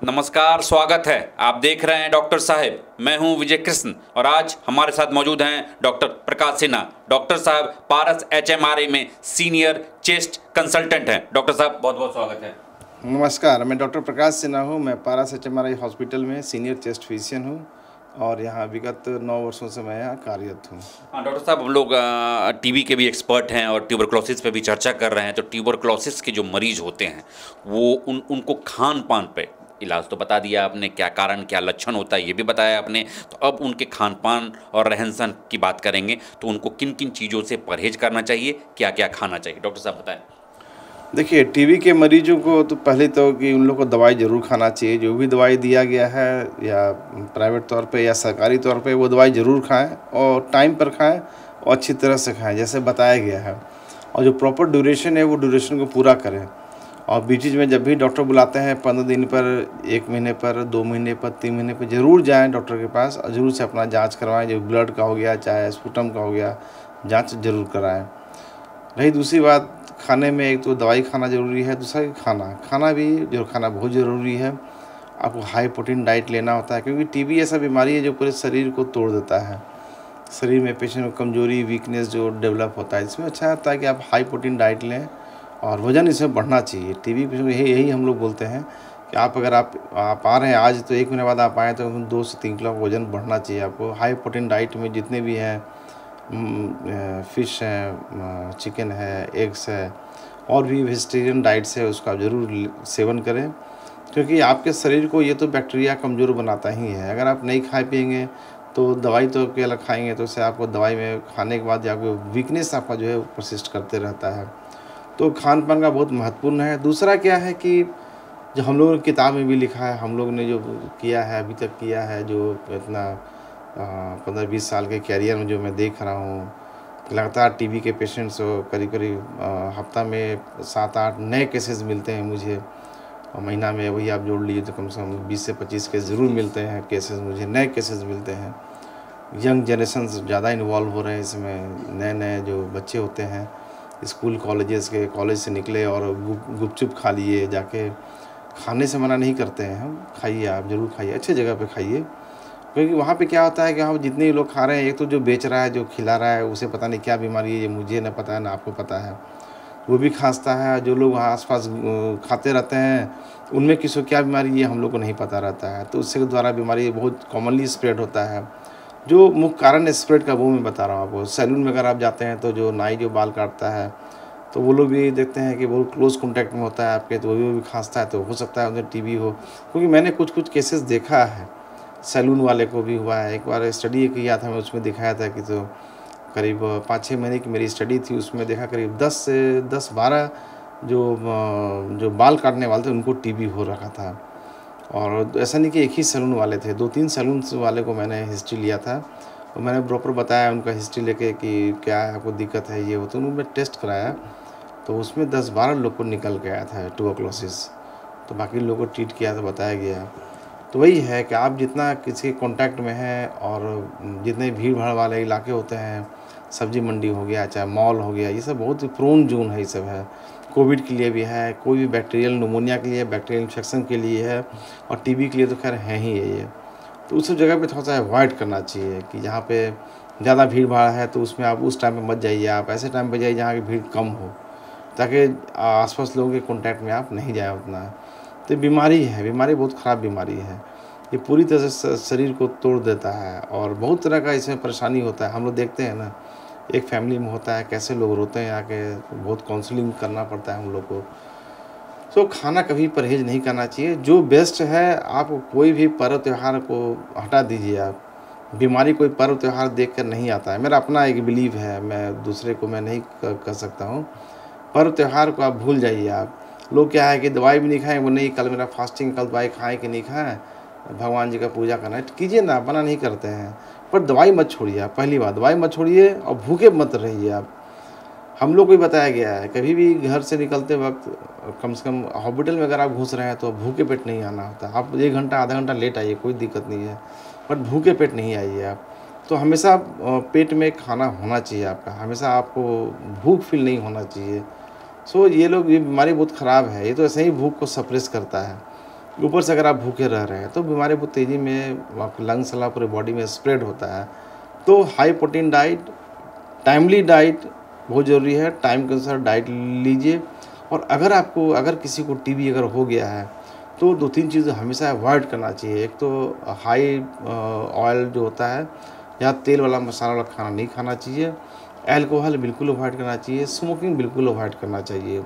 नमस्कार, स्वागत है। आप देख रहे हैं डॉक्टर साहब। मैं हूं विजय कृष्ण और आज हमारे साथ मौजूद हैं डॉक्टर प्रकाश सिन्हा। डॉक्टर साहब पारस एचएमआरआई में सीनियर चेस्ट कंसल्टेंट हैं। डॉक्टर साहब बहुत बहुत स्वागत है। नमस्कार, मैं डॉक्टर प्रकाश सिन्हा हूँ। मैं पारस एचएमआरआई हॉस्पिटल में सीनियर चेस्ट फिजिशियन हूँ और यहाँ विगत 9 वर्षों से मैं यहाँ कार्यरत हूँ। हाँ डॉक्टर साहब, हम लोग टीबी के भी एक्सपर्ट हैं और ट्यूबरक्लोसिस पे भी चर्चा कर रहे हैं। तो ट्यूबरक्लोसिस के जो मरीज होते हैं वो उनको खान पान पे इलाज तो बता दिया आपने, क्या कारण क्या लक्षण होता है ये भी बताया आपने। तो अब उनके खान पान और रहन सहन की बात करेंगे। तो उनको किन किन चीज़ों से परहेज करना चाहिए, क्या क्या खाना चाहिए, डॉक्टर साहब बताएं। देखिए, टीबी के मरीजों को तो पहले तो कि उन लोगों को दवाई ज़रूर खाना चाहिए। जो भी दवाई दिया गया है या प्राइवेट तौर पे या सरकारी तौर पे, वो दवाई ज़रूर खाएं और टाइम पर खाएं और अच्छी तरह से खाएं जैसे बताया गया है। और जो प्रॉपर ड्यूरेशन है वो ड्यूरेशन को पूरा करें। और बीच में जब भी डॉक्टर बुलाते हैं 15 दिन पर, 1 महीने पर, 2 महीने पर, 3 महीने पर ज़रूर जाएँ डॉक्टर के पास और ज़रूर से अपना जाँच करवाएँ। जो ब्लड का हो गया चाहे स्पूटम का हो गया, जाँच ज़रूर कराएँ। रही दूसरी बात, खाने में एक तो दवाई खाना ज़रूरी है, दूसरा कि खाना भी जो खाना बहुत ज़रूरी है। आपको हाई प्रोटीन डाइट लेना होता है क्योंकि टीबी ऐसा बीमारी है जो पूरे शरीर को तोड़ देता है। शरीर में पेशेंट में कमजोरी, वीकनेस जो डेवलप होता है, इसमें अच्छा होता है कि आप हाई प्रोटीन डाइट लें और वज़न इसमें बढ़ना चाहिए। टीबी पेशेंट यही हम लोग बोलते हैं कि अगर आप आ रहे हैं आज, तो 1 महीने बाद आप आएँ तो 2 से 3 किलो वज़न बढ़ना चाहिए आपको। हाई प्रोटीन डाइट में जितने भी हैं, फ़िश है, चिकन है, एग्स है और भी वेजिटेरियन डाइट्स है, उसका ज़रूर सेवन करें क्योंकि आपके शरीर को ये तो बैक्टीरिया कमज़ोर बनाता ही है। अगर आप नहीं खाए पिएंगे तो दवाई तो अकेला खाएंगे तो उससे आपको दवाई में खाने के बाद या वीकनेस आपका जो है वो परसिस्ट करते रहता है। तो खान पान का बहुत महत्वपूर्ण है। दूसरा क्या है कि जो हम लोगों ने किताब में भी लिखा है, हम लोग ने जो किया है अभी तक किया है, जो इतना 15-20 साल के कैरियर में जो मैं देख रहा हूँ, लगातार टीबी के पेशेंट्स करीब हफ्ता में 7-8 नए केसेस मिलते हैं मुझे और महीना में वही आप जोड़ लीजिए तो कम से कम 20 से 25 केस ज़रूर मिलते हैं। केसेस मुझे नए केसेस मिलते हैं। यंग जनरेशन ज़्यादा इन्वॉल्व हो रहे हैं इसमें। नए जो बच्चे होते हैं स्कूल कॉलेज से निकले और गुपचुप खा लिए जाके। खाने से मना नहीं करते हैं हम, खाइए, आप ज़रूर खाइए, अच्छे जगह पे खाइए क्योंकि वहाँ पे क्या होता है कि हम जितने लोग खा रहे हैं, एक तो जो बेच रहा है, जो खिला रहा है, उसे पता नहीं क्या बीमारी है, ये मुझे ना पता है ना आपको पता है, वो भी खांसता है। जो लोग वहाँ आसपास खाते रहते हैं उनमें किसी को क्या बीमारी है हम लोग को नहीं पता रहता है, तो उसके द्वारा बीमारी बहुत कॉमनली स्प्रेड होता है। जो मुख्य कारण है स्प्रेड का वो मैं बता रहा हूँ आपको। सैलून में अगर आप जाते हैं तो जो नाई जो बाल काटता है तो वो लोग भी देखते हैं कि बहुत क्लोज कॉन्टैक्ट में होता है आपके, तो वो भी खांसता है, तो हो सकता है उन्हें टीबी हो। क्योंकि मैंने कुछ केसेस देखा है, सैलून वाले को भी हुआ है। एक बार स्टडी किया था मैं, उसमें दिखाया था कि तो करीब 5-6 महीने की मेरी स्टडी थी, उसमें देखा करीब 10-12 जो बाल काटने वाले थे उनको टीबी हो रखा था। और ऐसा नहीं कि एक ही सैलून वाले थे, 2-3 सैलून वाले को मैंने हिस्ट्री लिया था और मैंने प्रॉपर बताया उनका हिस्ट्री लेके कि क्या आपको दिक्कत है, ये हो, तो उन्होंने टेस्ट कराया तो उसमें 10-12 लोग को निकल के आया था ट्यूबरक्लोसिस। तो बाकी लोगों को ट्रीट किया तो बताया गया। तो वही है कि आप जितना किसी कॉन्टैक्ट में हैं और जितने भीड़ भाड़ वाले इलाके होते हैं, सब्जी मंडी हो गया चाहे मॉल हो गया, ये सब बहुत ही प्रोन जोन है, ये सब है। कोविड के लिए भी है, कोई भी बैक्टीरियल निमोनिया के लिए, बैक्टीरियल इन्फेक्शन के लिए है और टीबी के लिए तो खैर है ही है ये। तो उस सब जगह पे थोड़ा सा अवॉइड करना चाहिए कि जहाँ पे ज़्यादा भीड़ भाड़ है तो उसमें आप उस टाइम पे मत जाइए। आप ऐसे टाइम पे जाइए जहाँ की भीड़ कम हो ताकि आसपास लोगों के कॉन्टैक्ट में आप नहीं जाए उतना। तो बीमारी है, बीमारी बहुत ख़राब बीमारी है। ये पूरी तरह से शरीर को तोड़ देता है और बहुत तरह का इसमें परेशानी होता है। हम लोग देखते हैं ना, एक फैमिली में होता है कैसे लोग रोते हैं आके, बहुत काउंसलिंग करना पड़ता है हम लोग को। तो खाना कभी परहेज़ नहीं करना चाहिए। जो बेस्ट है, आप कोई भी पर्व त्यौहार को हटा दीजिए आप। बीमारी कोई पर्व त्यौहार देख कर नहीं आता है, मेरा अपना एक बिलीव है, मैं दूसरे को मैं नहीं कह सकता हूँ। पर्व त्यौहार को आप भूल जाइए आप। लोग क्या है कि दवाई भी नहीं खाएँ, वो नहीं कल मेरा फास्टिंग, कल दवाई खाएँ कि नहीं खाएँ, भगवान जी का पूजा करना है कीजिए ना, मना नहीं करते हैं, पर दवाई मत छोड़िए आप। पहली बात, दवाई मत छोड़िए और भूखे मत रहिए आप। हम लोग को भी बताया गया है कभी भी घर से निकलते वक्त कम से कम हॉस्पिटल में अगर आप घुस रहे हैं तो भूखे पेट नहीं आना होता। आप 1 घंटा आधा घंटा लेट आइए, कोई दिक्कत नहीं है, बट भूखे पेट नहीं आइए आप। तो हमेशा पेट में खाना होना चाहिए आपका, हमेशा आपको भूख फील नहीं होना चाहिए। सो ये बीमारी बहुत ख़राब है, ये तो ऐसे ही भूख को सप्रेस करता है। ऊपर से अगर आप भूखे रह रहे हैं तो बीमारी बहुत तेज़ी में आपके लंग्स वाला पूरे बॉडी में स्प्रेड होता है। तो high protein diet, timely diet बहुत ज़रूरी है। टाइम के अनुसार डाइट लीजिए। और अगर किसी को टीबी अगर हो गया है तो 2-3 चीज़ें हमेशा अवॉइड करना चाहिए। एक तो हाई ऑयल जो होता है या तेल वाला मसाला वाला खाना नहीं खाना चाहिए। अल्कोहल बिल्कुल अवॉइड करना चाहिए। स्मोकिंग बिल्कुल अवॉइड करना चाहिए।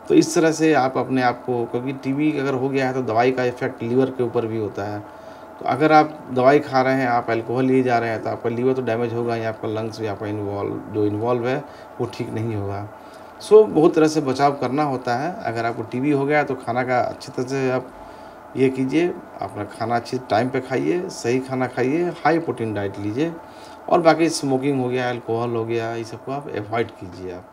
तो इस तरह से आप अपने आप को, क्योंकि टीबी अगर हो गया है तो दवाई का इफ़ेक्ट लीवर के ऊपर भी होता है। तो अगर आप दवाई खा रहे हैं, आप अल्कोहल लिए जा रहे हैं तो आपका लीवर तो डैमेज होगा या आपका लंग्स भी आपका इन्वॉल्व है वो ठीक नहीं होगा। सो बहुत तरह से बचाव करना होता है। अगर आपको टीबी हो गया तो खाना का अच्छी तरह से आप ये कीजिए, अपना खाना अच्छी टाइम पे खाइए, सही खाना खाइए, हाई प्रोटीन डाइट लीजिए। और बाकी स्मोकिंग हो गया, अल्कोहल हो गया, ये सबको आप अवॉइड कीजिए आप।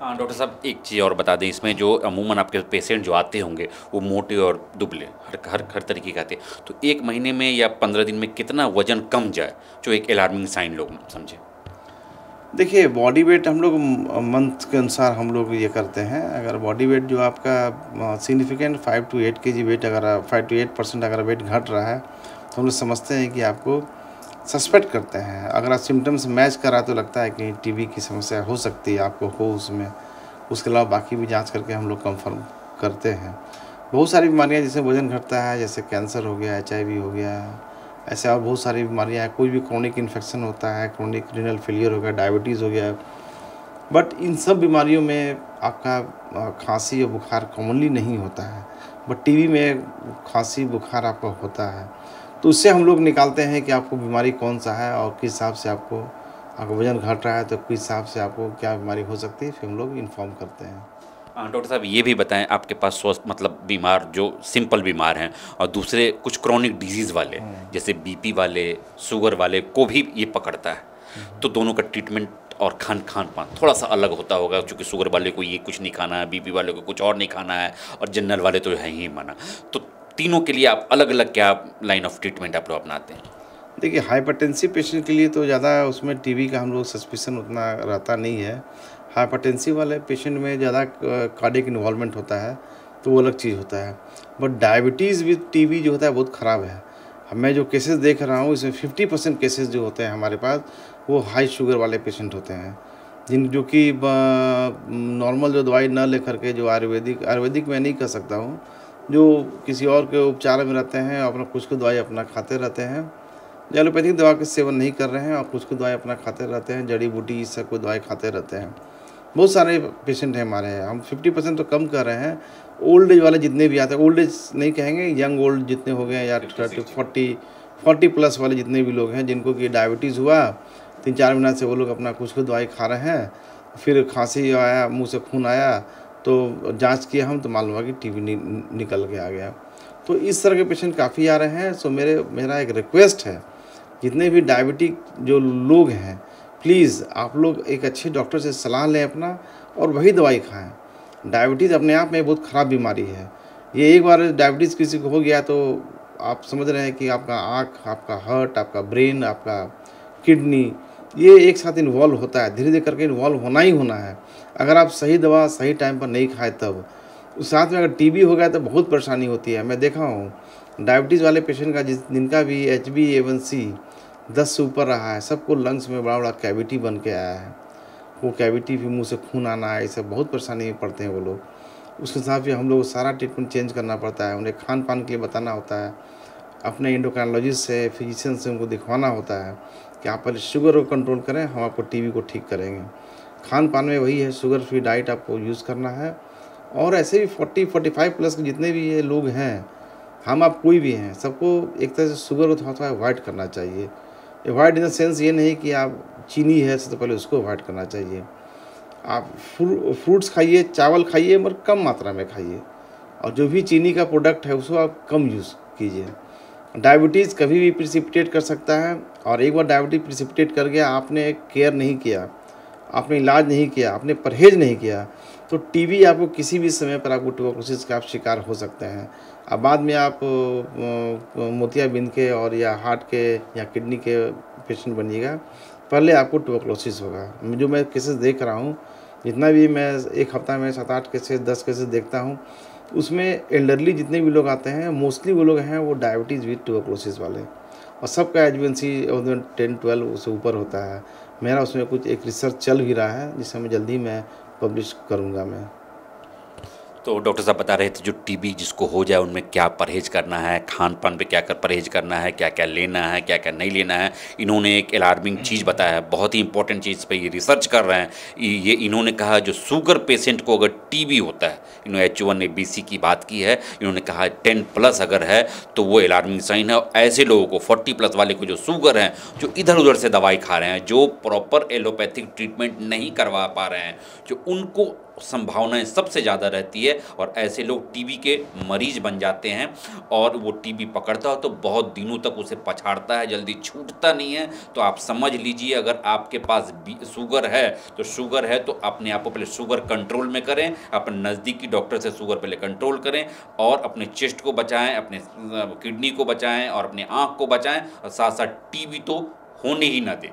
हाँ डॉक्टर साहब, एक चीज़ और बता दें इसमें, जो अमूमन आपके पेशेंट जो आते होंगे वो मोटे और दुबले हर तरीके के आते हैं, तो 1 महीने में या 15 दिन में कितना वजन कम जाए जो एक अलार्मिंग साइन लोग समझें? देखिए, बॉडी वेट हम लोग मंथ के अनुसार हम लोग ये करते हैं। अगर बॉडी वेट जो आपका सिग्निफिकेंट 5 टू 8 केजी वेट, अगर 5 टू 8% अगर वेट घट रहा है तो हम लोग समझते हैं कि आपको सस्पेक्ट करते हैं। अगर आप सिम्टम्स मैच करा तो लगता है कि टीबी की समस्या हो सकती है, आपको हो उसमें। उसके अलावा बाकी भी जांच करके हम लोग कंफर्म करते हैं। बहुत सारी बीमारियां जिससे वज़न घटता है, जैसे कैंसर हो गया, HIV हो गया, ऐसे और बहुत सारी बीमारियां हैं। कोई भी क्रोनिक इन्फेक्शन होता है, क्रोनिक रीनल फेलियर हो गया, डायबिटीज़ हो गया। बट इन सब बीमारियों में आपका खांसी या बुखार कॉमनली नहीं होता है। बट टीबी में खांसी बुखार आपका होता है। तो उससे हम लोग निकालते हैं कि आपको बीमारी कौन सा है और किस हिसाब से आपका वज़न घट रहा है तो किस हिसाब से आपको क्या बीमारी हो सकती है, फिर हम लोग इन्फॉर्म करते हैं। डॉक्टर साहब ये भी बताएं, आपके पास स्वस्थ मतलब बीमार जो सिंपल बीमार हैं और दूसरे कुछ क्रोनिक डिजीज़ वाले जैसे बीपी वाले, शुगर वाले को भी ये पकड़ता है, तो दोनों का ट्रीटमेंट और खान पान थोड़ा सा अलग होता होगा, क्योंकि शुगर वाले को ये कुछ नहीं खाना है, बीपी वाले को कुछ और नहीं खाना है, और जनरल वाले तो है ही मना। तो तीनों के लिए आप अलग अलग क्या लाइन ऑफ ट्रीटमेंट आप लोग अपनाते हैं? देखिए, हाइपरटेंसिव पेशेंट के लिए तो ज़्यादा उसमें टीबी का हम लोग सस्पिशन उतना रहता नहीं है। हाइपरटेंसिव वाले पेशेंट में ज़्यादा कार्डियक इन्वॉल्वमेंट होता है, तो वो अलग चीज़ होता है। बट डायबिटीज़ विद टीबी जो होता है बहुत ख़राब है। मैं जो केसेस देख रहा हूँ इसमें 50% केसेस जो होते हैं हमारे पास वो हाई शुगर वाले पेशेंट होते हैं, जो कि नॉर्मल जो दवाई न लेकर के, जो आयुर्वेदिक मैं नहीं कह सकता हूँ, जो किसी और के उपचार में रहते हैं, अपना कुछ दवाई अपना खाते रहते हैं, एलोपैथिक दवा का सेवन नहीं कर रहे हैं और कुछ दवाई अपना खाते रहते हैं, जड़ी बूटी इस सब को दवाई खाते रहते हैं। बहुत सारे पेशेंट हैं हमारे यहाँ। हम 50% तो कम कर रहे हैं। ओल्ड एज वाले जितने भी आते हैं, ओल्ड एज नहीं कहेंगे, यंग ओल्ड जितने हो गए हैं या 40 प्लस वाले जितने भी लोग हैं जिनको कि डायबिटीज़ हुआ, 3-4 महीना से वो लोग अपना कुछ दवाई खा रहे हैं, फिर खांसी आया, मुँह से खून आया तो जाँच किया हम तो मालूम हुआ कि टीबी निकल के आ गया। तो इस तरह के पेशेंट काफ़ी आ रहे हैं। सो मेरा एक रिक्वेस्ट है, जितने भी डायबिटिक जो लोग हैं, प्लीज़ आप लोग एक अच्छे डॉक्टर से सलाह लें अपना और वही दवाई खाएं। डायबिटीज़ अपने आप में बहुत ख़राब बीमारी है। ये एक बार डायबिटीज़ किसी को हो गया तो आप समझ रहे हैं कि आपका आँख, आपका हार्ट, आपका ब्रेन, आपका किडनी, ये एक साथ इन्वॉल्व होता है। धीरे-धीरे करके इन्वॉल्व होना ही होना है। अगर आप सही दवा सही टाइम पर नहीं खाएँ तब। उस साथ में अगर टीबी हो गया तो बहुत परेशानी होती है। मैं देखा हूँ डायबिटीज़ वाले पेशेंट का जिनका भी HbA1c 10 से ऊपर रहा है, सबको लंग्स में बड़ा-बड़ा कैविटी बन के आया है। वो कैविटी भी, मुँह से खून आना है, ये सब बहुत परेशानी में पड़ते हैं वो लोग। उसके साथ भी हम लोग सारा ट्रीटमेंट चेंज करना पड़ता है। उन्हें खान-पान के लिए बताना होता है। अपने एंडोक्राइनोलॉजिस्ट से, फिजिशियन से उनको दिखवाना होता है कि आप पहले शुगर को कंट्रोल करें, हम आपको टीबी को ठीक करेंगे। खान-पान में वही है, शुगर फ्री डाइट आपको यूज़ करना है। और ऐसे भी 40-45 प्लस के जितने भी ये लोग हैं, हम आप कोई भी हैं, सबको एक तरह से शुगर को थोड़ा-थोड़ा अवॉइड करना चाहिए। अवॉइड इन द सेंस ये नहीं कि आप चीनी है सबसे पहले उसको अवॉइड करना चाहिए। आप फ्रूट्स खाइए, चावल खाइए, मगर कम मात्रा में खाइए, और जो भी चीनी का प्रोडक्ट है उसको आप कम यूज़ कीजिए। डायबिटीज़ कभी भी प्रिसिपिटेट कर सकता है, और एक बार डायबिटीज़ प्रिसिपिटेट कर गया, आपने केयर नहीं किया, आपने इलाज नहीं किया, आपने परहेज़ नहीं किया, तो टीबी आपको किसी भी समय पर आपको ट्यूबरकुलोसिस का आप शिकार हो सकते हैं। अब बाद में आप मोतियाबिंद के और या हार्ट के या किडनी के पेशेंट बनिएगा, पहले आपको ट्यूबरकुलोसिस होगा। जो मैं केसेस देख रहा हूँ, जितना भी मैं एक हफ्ता में 7-8 केसेस 10 केसेस देखता हूँ, उसमें एल्डरली जितने भी लोग आते हैं मोस्टली वो लोग हैं वो डायबिटीज़ विद ट्यूबरकुलोसिस वाले, और सबका HbA1c 10-12 से ऊपर होता है। मेरा उसमें कुछ एक रिसर्च चल भी रहा है जिसे मैं जल्दी मैं पब्लिश करूँगा मैं। तो डॉक्टर साहब बता रहे थे जो टीबी जिसको हो जाए उनमें क्या परहेज़ करना है, खान पान पे क्या कर परहेज़ करना है, क्या क्या लेना है, क्या क्या नहीं लेना है। इन्होंने एक अलार्मिंग चीज़ बताया है, बहुत ही इंपॉर्टेंट चीज़ पे ये रिसर्च कर रहे हैं। ये इन्होंने कहा जो शुगर पेशेंट को अगर टीबी होता है, इन्होंने H1ABC की बात की है, इन्होंने कहा 10+ अगर है तो वो अलार्मिंग साइन है। और ऐसे लोगों को 40+ वाले को जो शुगर है, जो इधर उधर से दवाई खा रहे हैं, जो प्रॉपर एलोपैथिक ट्रीटमेंट नहीं करवा पा रहे हैं, जो उनको संभावनाएं सबसे ज़्यादा रहती है और ऐसे लोग टीबी के मरीज बन जाते हैं। और वो टीबी पकड़ता हो तो बहुत दिनों तक उसे पछाड़ता है, जल्दी छूटता नहीं है। तो आप समझ लीजिए अगर आपके पास शुगर है तो अपने आप को पहले शुगर कंट्रोल में करें, अपने नज़दीकी डॉक्टर से शुगर पहले कंट्रोल करें और अपने चेस्ट को बचाएं, अपने किडनी को बचाएं और अपने आँख को बचाएं, और साथ साथ टीबी तो होने ही ना दें।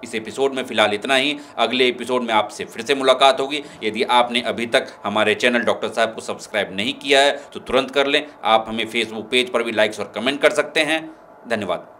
इस एपिसोड में फ़िलहाल इतना ही। अगले एपिसोड में आपसे फिर से मुलाकात होगी। यदि आपने अभी तक हमारे चैनल डॉक्टर साहब को सब्सक्राइब नहीं किया है तो तुरंत कर लें। आप हमें फेसबुक पेज पर भी लाइक्स और कमेंट कर सकते हैं। धन्यवाद।